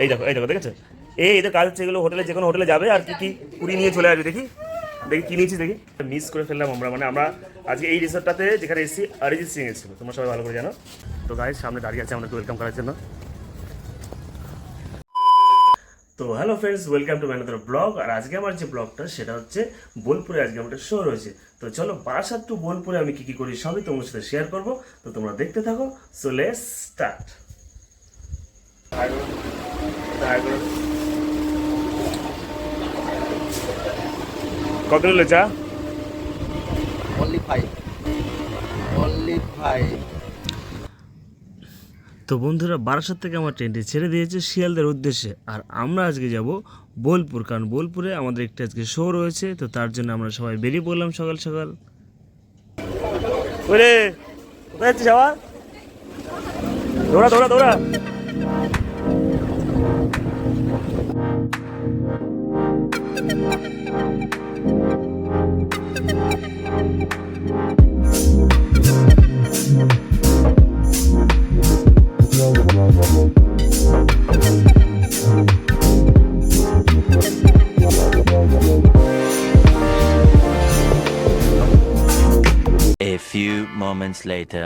এই দেখো দেখেছো, এদের কাজ হচ্ছে এগুলো হোটেলে, যে কোনো হোটেলে যাবে আর কি কুড়ি নিয়ে চলে আসবে। দেখি কি নিয়েছি, দেখি। মিস করে ফেললাম আমরা আজকে এই রিসোর্টটাতে যেখানে এসেছি অরিজিৎ সিং এসেছিল, তোমরা সবাই ভালো করে জানো। তো গাইস সামনে দাঁড়িয়ে আছে আমাদেরকে ওয়েলকাম করার জন্য। তো hello friends, welcome to another blog. আর আজকে আমার যে ব্লগটা সেটা হচ্ছে বোলপুরে আজকে আমাদের শো রয়েছে। তো চলো বারাসাত টু বোলপুরে আমি কি করি সবই তোমার সাথে শেয়ার করবো, তো তোমরা দেখতে থাকো। So let's start. কত নিলে চা? only 5 তো বন্ধুরা, বারাসাত থেকে আমার ট্রেনটি ছেড়ে দিয়েছে শিয়ালদার উদ্দেশ্যে, আর আমরা আজকে যাব বোলপুর, কারণ বোলপুরে আমাদের একটা আজকে শো রয়েছে। তো তার জন্য আমরা সবাই বেরিয়ে পড়লাম সকাল সকাল। ওরে কোথায় যাচ্ছিস আবার? দৌড়া দৌড়া দৌড়া। A few moments later.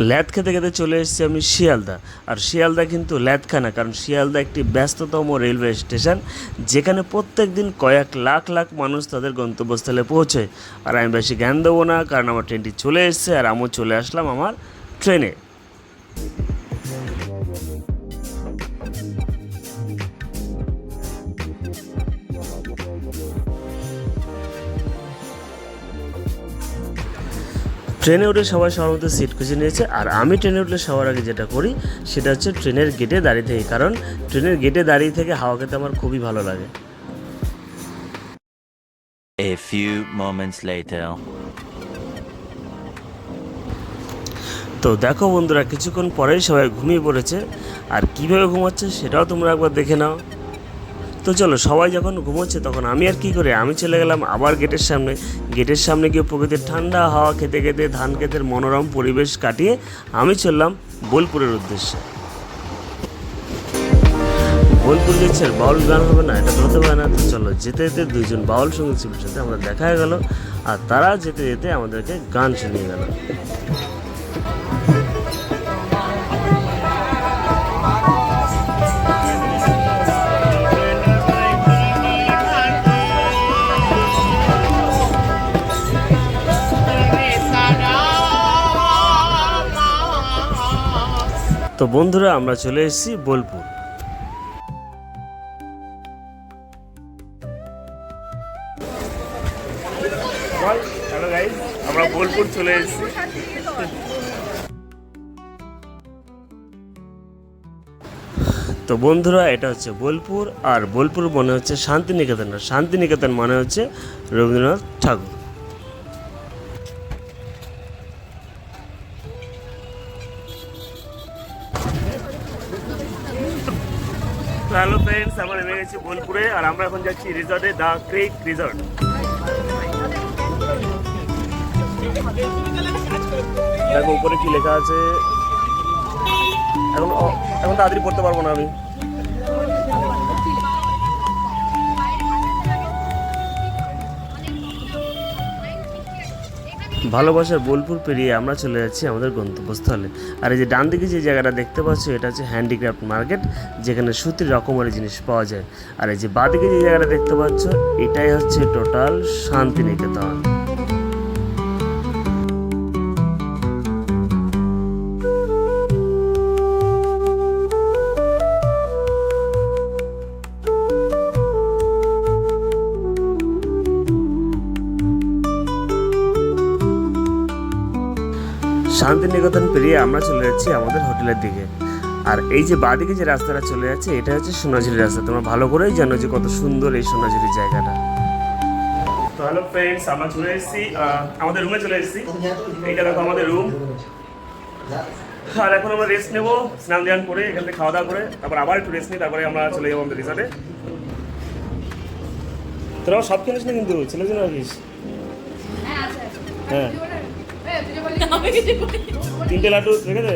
ল্যাদ খেতে খেতে চলে এসেছি আমি শিয়ালদা। আর শিয়ালদা কিন্তু ল্যাদ খায় না, কারণ শিয়ালদা একটি ব্যস্ততম রেলওয়ে স্টেশন, যেখানে প্রত্যেক দিন কয়েক লাখ লাখ মানুষ তাদের গন্তব্যস্থলে পৌঁছয়। আর আমি বেশি জ্ঞান দেবো না, কারণ আমার ট্রেনটি চলে এসেছে আর আমিও চলে আসলাম আমার ট্রেনে। ট্রেনে উঠে সবাই সবার মধ্যে সিট খুঁজে নিয়েছে, আর আমি ট্রেনে উঠলে সবার আগে যেটা করি সেটা হচ্ছে ট্রেনের গেটে দাঁড়িয়ে থেকে, কারণ ট্রেনের গেটে দাঁড়িয়ে থেকে হাওয়া খেতে আমার খুবই ভালো লাগে। A few moments later. তো দেখো বন্ধুরা, কিছুক্ষণ পরেই সবাই ঘুমিয়ে পড়েছে, আর কিভাবে ঘুমাচ্ছে সেটাও তোমরা একবার দেখে নাও। তো চলো, সবাই যখন ঘুমোচ্ছে তখন আমি আর কি করে, আমি চলে গেলাম আবার গেটের সামনে গিয়ে প্রকৃতির ঠান্ডা হাওয়া খেতে খেতে ধান ক্ষেতের মনোরম পরিবেশ কাটিয়ে আমি চললাম বোলপুরের উদ্দেশ্যে। বোলপুর গেছে, বাউল গান হবে না, এটা তো হতে পারে না। তো চলো, যেতে যেতে দুইজন বাউল সঙ্গীত শিল্পীর সাথে আমরা দেখা হয়ে গেল, আর তারা যেতে যেতে আমাদেরকে গান শুনিয়ে গেল। তো বন্ধুরা, আমরা চলে এসেছি বোলপুর। হ্যালো গাইস, আমরা বোলপুর চলে এসেছি। তো বন্ধুরা, এটা হচ্ছে বোলপুর, আর বোলপুর মনে হচ্ছে শান্তিনিকেতন, আর শান্তিনিকেতন মানে হচ্ছে রবীন্দ্রনাথ ঠাকুর। হ্যালো ফ্রেন্ডস, আমরা নেমে গেছি বোলপুরে, আর আমরা এখন যাচ্ছি রিসর্টে, দ্য ক্রিক রিসর্ট। দেখো উপরে কি লেখা আছে, এখন তাড়াতাড়ি পড়তে পারবো না আমি। ভালোবাসার বোলপুর পেরিয়ে আমরা চলে যাচ্ছি আমাদের গন্তব্যস্থলে। আর এই যে ডান দিকে যে জায়গাটা দেখতে পাচ্ছ, এটা হচ্ছে হ্যান্ডিক্রাফট মার্কেট, যেখানে সুতির রকমারি জিনিস পাওয়া যায়। আর এই যে বাঁদিকে যে জায়গাটা দেখতে পাচ্ছ, এটাই হচ্ছে টোটাল শান্তিনিকেতন। শান্তিনিকেতন পেরিয়ে আমরা চলে যাচ্ছি আমাদের হোটেলের দিকে। আর এই যে বাঁদিকে যে রাস্তাটা চলে যাচ্ছে, এটা হচ্ছে সোনাঝুরি রাস্তা। তোমরা ভালো করেই জানো যে কত সুন্দর এই সোনাঝুরির জায়গাটা। তো হ্যালো ফ্রেন্ডস, আমরা চলে এসেছি আমাদের রুমে চলে এসেছি। এইটা দেখো আমাদের রুম। আর এখন আমরা রেস্ট নেবো, স্নান ধ্যান করে এখান থেকে খাওয়া দাওয়া করে তারপর আবার একটু রেস্ট নিই, তারপরে আমরা চলে যাবো আমাদের রিসর্টে। তোরাও সব কিনিস না কিন্তু ছেলের জন্য রাখিস। হ্যাঁ 3টে লাড্ডু রেখে দে।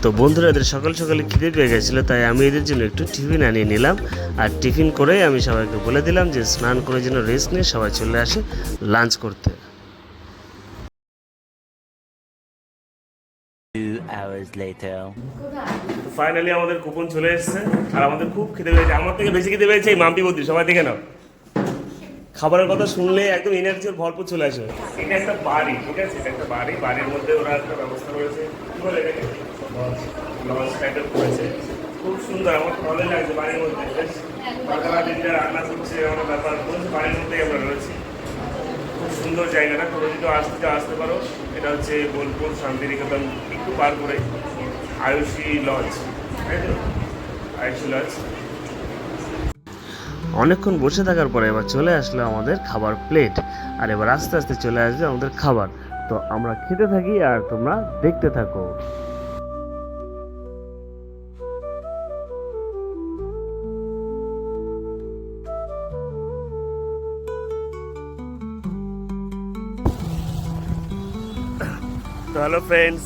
তো বন্ধুরা এদের সকাল সকালে খিদে পেয়ে গেছিলো, তাই আমি এদের জন্য একটু টিফিন আনিয়ে নিলাম। আর টিফিন করেই আমি সবাইকে বলে দিলাম যে স্নান করে যেন রেস্ট নিয়ে সবাই চলে আসে লাঞ্চ করতে। 2 hours later. ফাইনালি আমাদের কুপন চলে এসেছে আর আমাদের খুব খিদে পেয়েছে, আমার থেকে বেশি খিদে পেয়েছে এই মাম্পি বদ্রি। সবাই দেখে নাও, খাবারের কথা শুনলে একদম এনার্জি ভরপুর চলে আসে। এটা একটা বাড়ি, ঠিক আছে, এটা একটা বাড়ি, বাড়ির মধ্যে ওরা একটা ব্যবস্থা করেছে, কি বলে এটাকে, লজ টাইপের করেছে, খুব সুন্দর। আমার তো ভালোই লাগছে বাড়ির মধ্যে, বেশ সকালবেলা দিনটা রান্না করছে, আমার ব্যাপার করেছে, বাড়ির মধ্যেই আমরা রয়েছি। খুব সুন্দর জায়গাটা, তোমরা যদি আসতে পারো। এটা হচ্ছে বোলপুর শান্তিনিকেতন একটু পার করে আয়ুষী লজ, তাই তো, আয়ুষী লজ। অনেকক্ষণ বসে থাকার পরে এবার চলে আসলো আমাদের খাবার প্লেট, আর এবার আস্তে আস্তে চলে আসবে আমাদের খাবার। তো আমরা খেতে থাকি আর তোমরা দেখতে থাকো। তো হ্যালো ফ্রেন্ডস,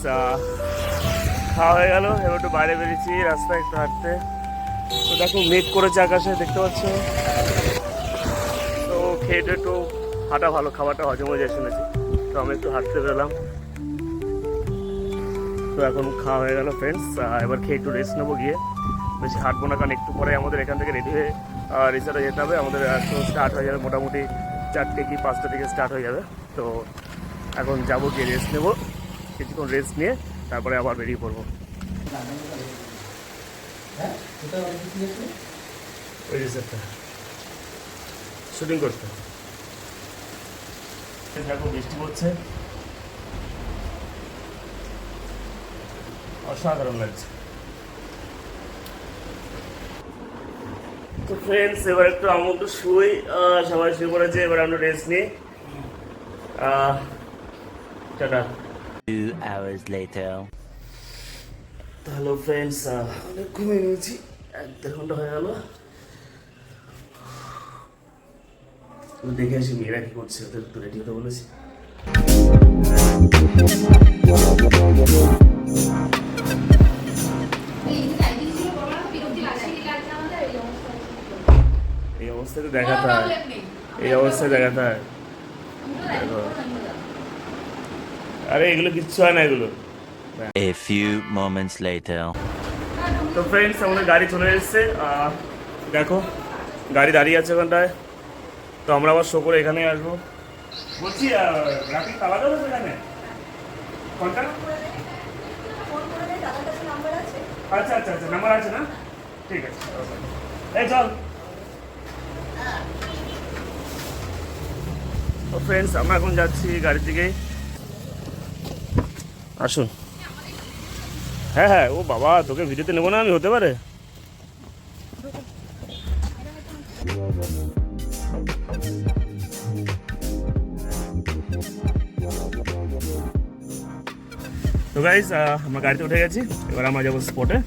খাওয়া হয়ে গেল, এবার একটু বাইরে বেরিয়েছি রাস্তায় একটু হাঁটতে। তো দেখো মেঘ করেছে আকাশে, দেখতে পাচ্ছ। তো খেয়ে একটু হাঁটা ভালো, খাবারটা হজম হয়ে যায় শুনেছি। তো আমি একটু হাঁটতে পেলাম। তো এখন খাওয়া হয়ে গেল ফ্রেন্ডস, এবার খেয়ে একটু রেস্ট নেবো গিয়ে। বেশি হাঁটবো না, কারণ একটু পরে আমাদের এখান থেকে রেডি হয়ে রিসর্টে যেতে হবে। আমাদের শো স্টার্ট হয়ে যাবে মোটামুটি 4টে কি 5টা থেকে স্টার্ট হয়ে যাবে। তো এখন যাবো গিয়ে রেস্ট নেবো, কিছুক্ষণ রেস্ট নিয়ে তারপরে আবার বেরিয়ে পড়বো। ওই রিসর্টটা শুটিং করতে। দেখো বৃষ্টি পড়ছে, অসাধারণ লাগছে। তো ফ্রেন্ডস এবার একটু আমি একটু শুই, সবাই শুয়ে পড়েছে, এবার আমরা রেস্ট নিই। Tata. 2 hours later. Hello friends, অনেক ঘুমিয়ে নিয়েছি, 1-1.5 ঘন্টা হয়ে গেল। দেখে আসি মেয়েরা কি করছে, ওদের একটু রেডি হতে বলেছি। এই অবস্থায় তো দেখাতে হয়, এই অবস্থায় দেখাতে হয়। আরে এগুলো কিচ্ছু হয় না এগুলো। A few moments later. তো ফ্রেন্ডস আমাদের গাড়ি চলে এসেছে, দেখো গাড়ি দাঁড়িয়ে আছে ওখানটায়। তো আমরা আবার শো করে এখানে আসবো। বলছি রাতে তালা দেবো সেখানে কোনটা? আচ্ছা আচ্ছা আচ্ছা, নাম্বার আছে না? ঠিক আছে, এই চল। তো ফ্রেন্ডস আমরা এখন যাচ্ছি গাড়ির দিকে, আসুন। হ্যাঁ হ্যাঁ, ও বাবা তোকে ভিডিওতে নেবো না আমি, হতে পারে? তো গাইস আমরা গাড়িতে উঠে গেছি, এবার আমরা যাবো স্পটে।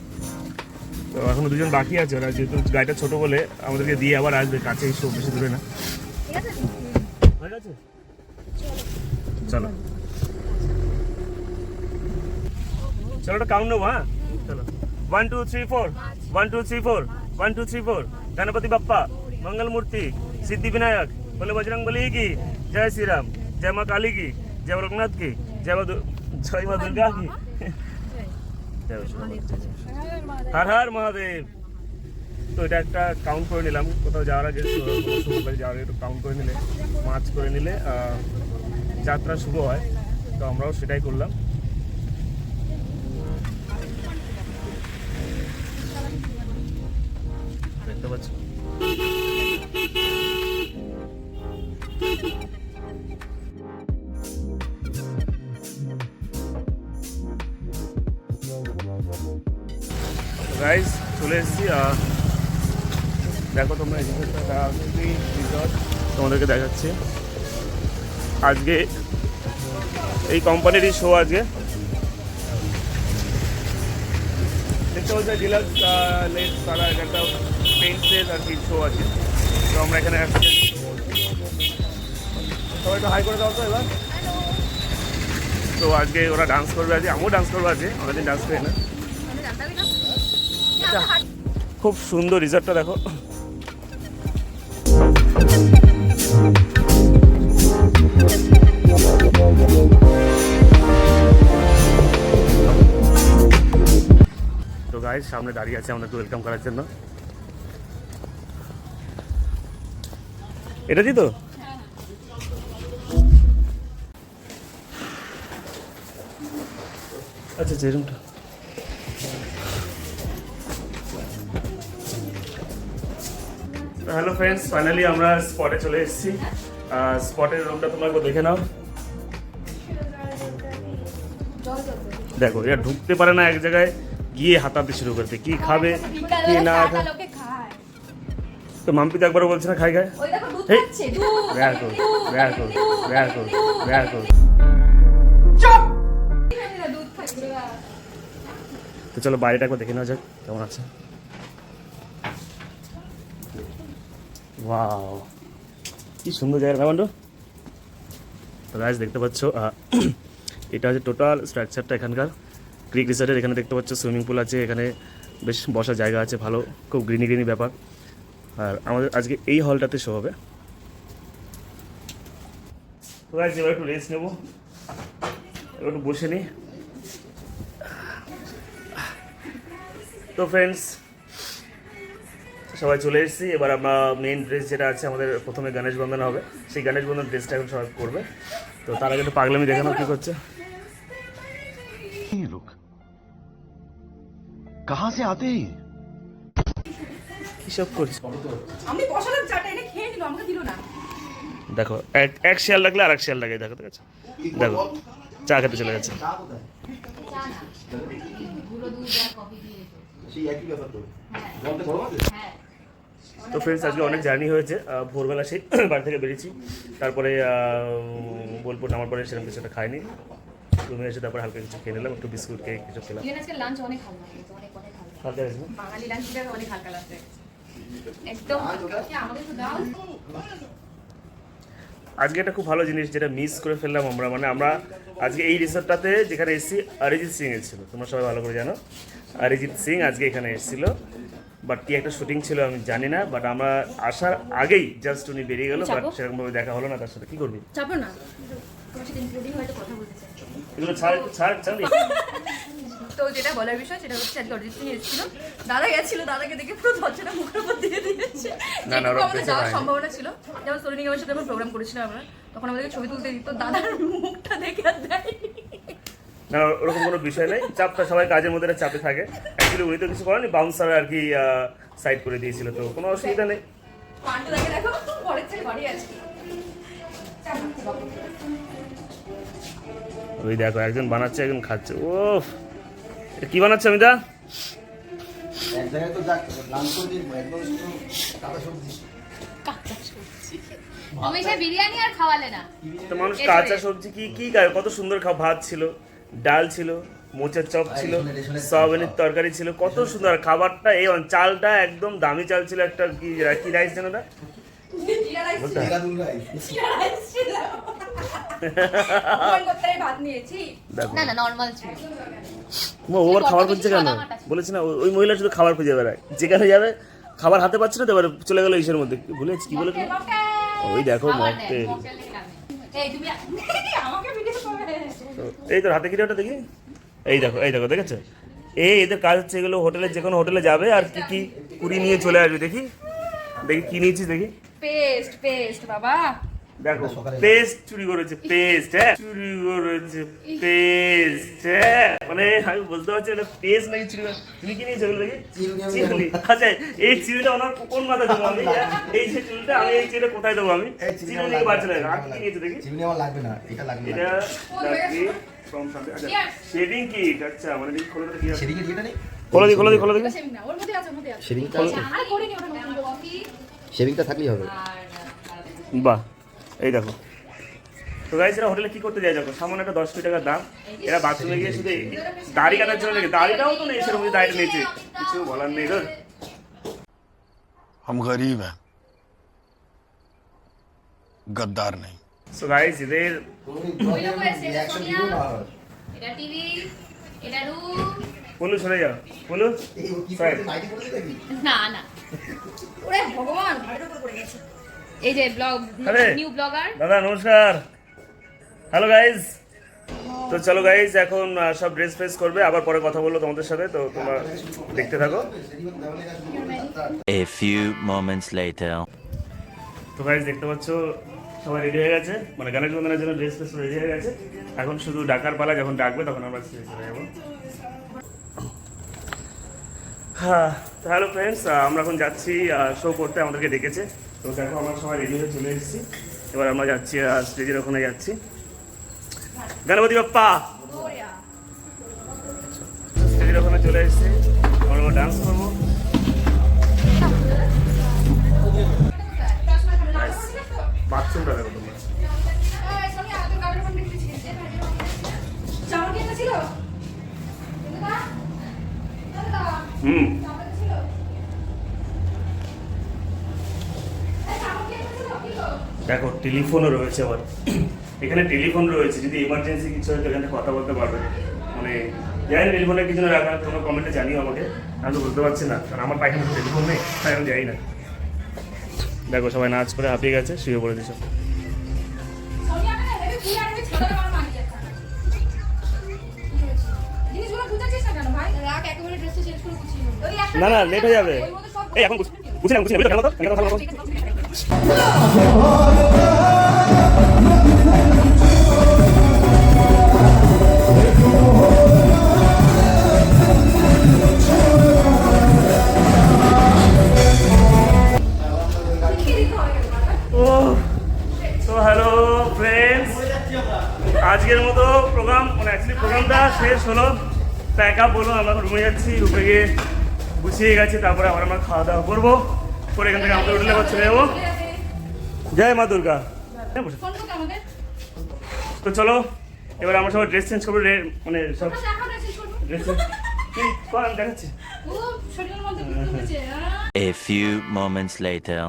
তো এখনো 2জন বাকি আছে, ওরা যেহেতু গাড়িটা ছোটো বলে আমাদেরকে দিয়ে আবার আসবে, কাছে এসে বেশি দূরে না। হয়ে গেছে, চলো চলো একটা কাউন্ট নেবো। হ্যাঁ চলো, 1 2 3 4, 1 2 3 4, 1 2 3 4। गणपति बप्पा मंगल मूर्ति सिद्धि विनायक बोले बजरंग बली की जय श्री राम, जय माँ काली की, जय रघुनाथ की, जय माँ दुर्गा की, हर हर महादेव। তো এটা একটা কাউন্ট করে নিলাম, কোথাও যাওয়ার আগে যাওয়ার আগে একটু কাউন্ট করে নিলে, মাছ করে নিলে যাত্রা শুভ হয়। তো আমরাও সেটাই করলাম। দেখতে পাচ্ছ গাইস, চলে এসেছি। দেখো তোমরা রিসর্ট তোমাদেরকে দেখাচ্ছি। আজকে এই কোম্পানিরই শো, আজকে দেখতে পাচ্ছি ডিলাক্স লেক, তারা একটা প্রিন্সেস আর কি শো আছে, তো আমরা এখানে আসছি। সবাই তো হাই করে দাও তো এবার। তো আজকে ওরা ডান্স করবে, আজকে আমিও ডান্স করবো, আজকে অনেকদিন ডান্স করি না। আচ্ছা, খুব সুন্দর রিসর্টটা দেখো। তো গাইস সামনে দাঁড়িয়ে আছে আমাদেরকে ওয়েলকাম করার জন্য। এটা জি তো আচ্ছা আচ্ছা এরকমটা। হ্যালো ফ্রেন্ডস, ফাইনালি আমরা স্পটে চলে এসেছি। স্পটের রুমটা তোমরা একবার দেখে নাও। দেখো এরা ঢুকতে পারে না, এক জায়গায় গিয়ে হাতাতে শুরু করতে, কি খাবে কি না খাবে। তো মাম্পি তো একবারও বলছে না খাই খায়। তো চলো বাইরেটা একবার দেখে নেওয়া যাক কেমন আছে। ওয়াও, কি সুন্দর জায়গা না বন্ধু। তো গাইস দেখতে পাচ্ছ এটা হচ্ছে টোটাল স্ট্রাকচারটা এখানকার ক্রিক রিসর্টের। এখানে দেখতে পাচ্ছ সুইমিং পুল আছে, এখানে বেশ বসার জায়গা আছে, ভালো, খুব গ্রিনি গ্রিনি ব্যাপার। আর আমাদের আজকে এই হলটাতে শো হবে। তো গাইস এবার একটু রেস্ট নেবো, এবার একটু বসে নিই। তো ফ্রেন্ডস সবাই চলে এসেছি, এবার আমরা মেইন ড্রেস যেটা আছে আমাদের, প্রথমে গণেশ বন্দনা হবে, সেই গণেশ বন্দন ড্রেসটা এখন সবাই করবে। তো তার আগে একটু পাগলামি দেখানো কি করছে। ये लोग कहां से आते हैं? কিসব করছে আমি বসালাম চাটা এনে খেয়ে নিল, আমাকে দিল না। দেখো, এক শিয়াল লাগলে আর এক শিয়াল লাগে। দেখো দেখো দেখো, চা খেতে চলে গেছে। তো ফ্রেন্ডস আজকে অনেক জার্নি হয়েছে। ভোরবেলা সেই বাড়ি থেকে বেরিয়েছি, তারপরে বোলপুর নামার পরে সেরকম কিছু একটা খাইনি, রুমে এসে তারপরে হালকা কিছু খেয়ে নিলাম, একটু বিস্কুট কেক কিছু খেলাম। আজকে লাঞ্চ অনেক হালকা হয়েছে, অনেক হালকা। হালকা হয়েছে না? বাঙালি লাঞ্চটা অনেক হালকা লাগছে একদম। আমাদের তো দাও। আজকে একটা খুব ভালো জিনিস যেটা মিস করে ফেললাম আমরা, মানে আমরা আজকে এই রিসর্টটাতে যেখানে এসেছি অরিজিৎ সিং এসেছিলো, তোমরা সবাই ভালো করে জানো। অরিজিৎ সিং আজকে এখানে এসেছিলো, বাট কি একটা শুটিং ছিল আমি জানি না, বাট আমরা আসার আগেই জাস্ট উনি বেরিয়ে গেল, বাট সেরকমভাবে দেখা হলো না তার সাথে। কি করবি? চাপো না, তোমার সাথে ইনক্লুডিং হয়তো কথা বলতে চাই। এগুলো ছাড় ছাড় ছাড়। তো যেটা বলার বিষয় সেটা হচ্ছে আজকে অরিজিৎ সিং এসেছিল, দাদা গেছিল, দাদাকে দেখে পুরো ধরছেটা মুখের উপর দিয়ে দিয়েছে। না না, ওরা আমাদের যাওয়ার সম্ভাবনা ছিল, যেমন সোনি নিগমের সাথে আমরা প্রোগ্রাম করেছিলাম আমরা, তখন আমাদেরকে ছবি তুলতে দিত, দাদার মুখটা দেখে আর দেয়নি। না ওরকম কোনো বিষয় নেই, চাপটা সবাই কাজের মধ্যে একটা চাপে থাকে। অ্যাকচুয়ালি উনি তো কিছু করেনি, বাউন্সার আর কি সাইড করে দিয়েছিল, তো কোনো অসুবিধা নেই। পান্ডু দেখে দেখো ঘরের থেকে ঘরে আছে। ওই দেখো একজন বানাচ্ছে একজন খাচ্ছে। ওফ, এটা কি বানাচ্ছে অমিতা? এক জায়গায় তো যাক লাঞ্চ করে দিই, একদম শুধু কাঁচা সবজি। তুমি সে বিরিয়ানি আর খাওয়ালে না। তো মানুষ কাঁচা সবজি কি কি খায়? কত সুন্দর ভাত ছিল, ডাল ছিল, মোচার চপ ছিল, সয়াবিনের তরকারি ছিল, কত সুন্দর খাবারটা। এই চালটা একদম দামি চাল ছিল, একটা কি কি রাইস যেন ওটা বলতে হয়? দেরাদুন রাইস। ভাত নিয়েছি। দেখো না না নরমাল ছিল। ওর খাবার খুঁজছে কেন? বলেছি না ওই মহিলা শুধু খাবার খুঁজে বেড়ায়, যেখানে যাবে খাবার হাতে পাচ্ছে না, তো এবার চলে গেল ইসের মধ্যে। ভুলেছি কি বলে, ওই দেখো মকটেল। এই তুমি আমাকে ভিডিও করে। এই তোর হাতে কি ওটা দেখি, এই দেখো এই দেখো, দেখেছো? এদের কাজ হচ্ছে এগুলো হোটেলে, যে কোনো হোটেলে যাবে আর কি কি কুড়ি নিয়ে চলে আসবে। দেখি দেখি কি নিয়েছিস দেখি। পেস্ট পেস্ট বাবা, দেখো পেস্ট চুরি করেছে, পেস্ট হ্যাঁ চুরি করেছে, পেস্ট হ্যাঁ। মানে আমি বুঝতে পারছি এটা পেস্ট নাকি চুরি করে। তুমি কি নিয়েছো এগুলো দেখি? চিরুনি। আচ্ছা এই চিরুনিটা ওনার কোন মাথায় দেবো আমি? এই যে চুলটা আমি এই চিরুনিটা কোথায় দেবো আমি? চিরুনি নিয়ে বাঁচলে আর কি নিয়েছো দেখি? চিমনি আমার লাগবে না, এটা লাগবে না। এটা কি ফ্রম সামথিং, আচ্ছা শেভিং কিট। আচ্ছা মানে দেখি খোলো দেখি, সেদিকে যেটা নেই, খোলো দেখি খোলো দেখি খোলো দেখি। শেভিং না, ওর মধ্যে আছে, ওর মধ্যে আছে। শেভিংটা আছে, আরে করে নি ওটা, নতুন কফি শেভিংটা থাকলেই হবে। বাহ, এই দেখো। তো গাইস এরা হোটেলে কি করতে যায় দেখো, সামান্য একটা 10 কোটি টাকার দাম, এরা বাথরুমে গিয়ে শুধু দাড়ি কাটার জন্য, দাড়িটাও তো নেই সেরকম, দাড়িটা নিয়েছে, কিছু বলার নেই। हम गरीब हैं, गद्दार नहीं। সো গাইস এদের তুমি ওই লোক এসে, এটা একশো সোনিয়া। দিব না হয়। এটা টিভি, এটা রুম। বলু সরে যাও বলু এই ও কি Sorry. করতে নাইটি পড়তে দেখি না না। ওরে ভগবান ঘরের উপর পড়ে গেছে। এই যে ব্লগ, আরে। New blogger. দাদা নমস্কার, হ্যালো গাইজ। তো চলো গাইজ, এখন সব ড্রেস ফ্রেস করবে, আবার পরে কথা বলবো তোমাদের সাথে, তো তোমরা দেখতে থাকো। A few moments later. তো গাইজ দেখতে পাচ্ছ সবাই রেডি হয়ে গেছে, মানে গানের বন্ধনের জন্য ড্রেস ফ্রেস রেডি হয়ে গেছে। এখন শুধু ডাকার পালা, যখন ডাকবে তখন আমরা স্টেজে চলে যাবো। হ্যাঁ, তো হ্যালো ফ্রেন্ডস, আমরা এখন যাচ্ছি শো করতে, আমাদেরকে ডেকেছে। তো দেখো আমরা সবাই রেডি হয়ে চলে এসেছি, এবার আমরা যাচ্ছি স্টেজের ওখানে যাচ্ছি। গণপতি বাপ্পা, স্টেজের ওখানে চলে এসেছি, আমরা ডান্স করবো। বাথরুমটা দেখো তোমরা। এই সোনিয়া তোর গাড়ির উপর দেখতে ছিল। চামড় কি ছিল? দাদা? দাদা? হুম, চামড় ছিল? এই চামড় কি ছিল? কি গো? দেখো টেলিফোনও রয়েছে আবার, এখানে টেলিফোন রয়েছে, যদি ইমার্জেন্সি কিছু হয় তো এখানে কথা বলতে পারবে। মানে জানি টেলিফোনে কিছু না রাখা, তোমরা কমেন্টে জানিও আমাকে, আমি তো বলতে পারছি না, কারণ আমার পাইখানে টেলিফোন নেই, তাই আমি যাই না। দেখো সবাই নাচ করে হাঁপিয়ে গেছে, শুয়ে পড়ে দিয়েছে। সোনিয়া মানে হেভি ফুল আর হেভি ছাড়া আমার মানি একটা। জিনিসগুলো বুঝাচ্ছিস না কেন ভাই? রাখ একেবারে ড্রেসটা চেঞ্জ করে গুছিয়ে নিও। ওই একটা না না, লেট হয়ে যাবে। ওর মধ্যে সব এই এখন বুঝলাম বুঝলাম, কেন তো কেন কথা বলবো। তো হ্যালো ফ্রেন্ডস, আজকের মতো প্রোগ্রাম, মানে অ্যাকচুয়ালি প্রোগ্রামটা শেষ হলো, প্যাক আপ হলো, আমরা রুমে যাচ্ছি, রুমে গিয়ে গুছিয়ে গেছি, তারপরে আবার আমরা খাওয়া দাওয়া করবো, করে এখান থেকে আমাদের হোটেলে আবার চলে যাবো। জয় মা দুর্গা। হ্যাঁ, বসে। ফোন করতে আমাদের। তো চলো এবার আমরা সবাই ড্রেস চেঞ্জ করবো, মানে সব আমরা দেখা ড্রেস করব। ড্রেস কি কর আমি দেখাচ্ছি। ও শরীরের মধ্যে কিছু হয়েছে। A few moments later.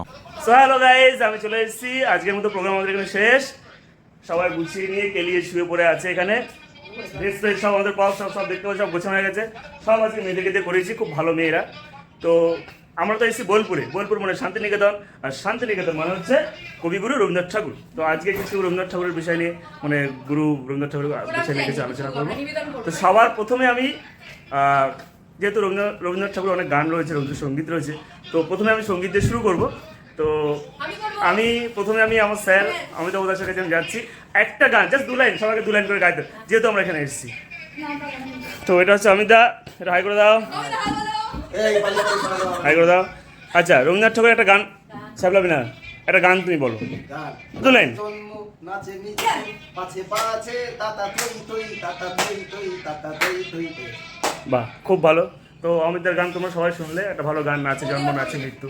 So hello guys, আমি চলে এসেছি, আজকের মতো প্রোগ্রাম আমাদের এখানে শেষ। সবাই গুছিয়ে নিয়ে কেলিয়ে শুয়ে পড়ে আছে এখানে, ড্রেস ফ্রেস সব আমাদের পপ সব দেখতে পাচ্ছি, সব গোছানো হয়ে গেছে, সব আজকে মেয়েদেরকে দিয়ে করেছি, খুব ভালো মেয়েরা। তো আমরা তো এসেছি বোলপুরে, বোলপুর মানে শান্তিনিকেতন, আর শান্তিনিকেতন মানে হচ্ছে কবিগুরু রবীন্দ্রনাথ ঠাকুর। তো আজকে কিছু রবীন্দ্রনাথ ঠাকুরের বিষয় নিয়ে, মানে গুরু রবীন্দ্রনাথ ঠাকুরের বিষয় নিয়ে কিছু আলোচনা করবো। তো সবার প্রথমে আমি যেহেতু রবীন্দ্রনাথ ঠাকুরের অনেক গান রয়েছে, রবীন্দ্রসঙ্গীত রয়েছে, তো প্রথমে আমি সঙ্গীত দিয়ে শুরু করবো। তো আমি প্রথমে আমার স্যার অমিতাভ দাসের কাছে আমি যাচ্ছি, একটা গান জাস্ট 2 লাইন, সবাইকে 2 লাইন করে গাইতে, যেহেতু আমরা এখানে এসেছি। তো এটা হচ্ছে অমিতা, এটা হাই করে দাও, এই পালিয়ে পালিয়ে চলে যাও। হাই করে দাও। আচ্ছা, রবীন্দ্রনাথ ঠাকুরের একটা গান, সাবলাবি না, একটা গান তুমি বলো, গান। 2 লাইন। জন্ম নাচে নিচে পাছে পাছে তাতা তৈ তৈ তাতা তৈ তৈ তাতা তৈ তৈ তৈ। বাহ, খুব ভালো। তো অমিতার গান তোমরা সবাই শুনলে, একটা ভালো গান, নাচে জন্ম নাচে মৃত্যু।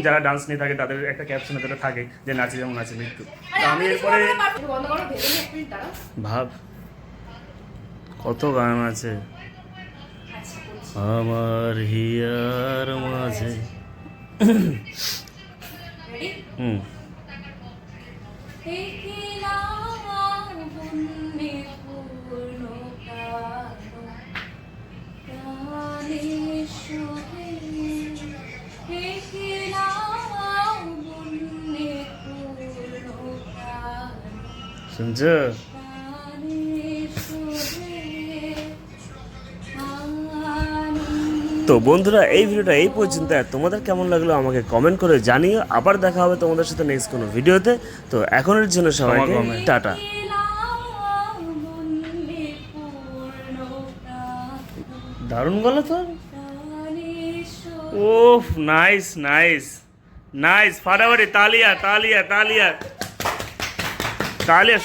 যারা ডান্স নিয়ে থাকে তাদের একটা ক্যাপশনে যেটা থাকে যে নাচে যেমন নাচে মৃত্যু। তো আমি এরপরে বন্ধ করো, ভেবে নি এক মিনিট দাঁড়াও। ভাব কত গান আছে আমার হিয়ার মাঝে। রেডি? হুম, শুনছো? তো বন্ধুরা, এই ভিডিওটা এই পর্যন্ত, আর তোমাদের কেমন লাগলো আমাকে কমেন্ট করে জানিও। আবার দেখা হবে তোমাদের সাথে নেক্সট কোনো ভিডিওতে। তো এখনের জন্য সবাইকে টাটা। দারুণ গলা তো, ওফ, নাইস নাইস নাইস, ফাটাফাটি তালিয়া তালিয়া তালিয়া তালিয়া।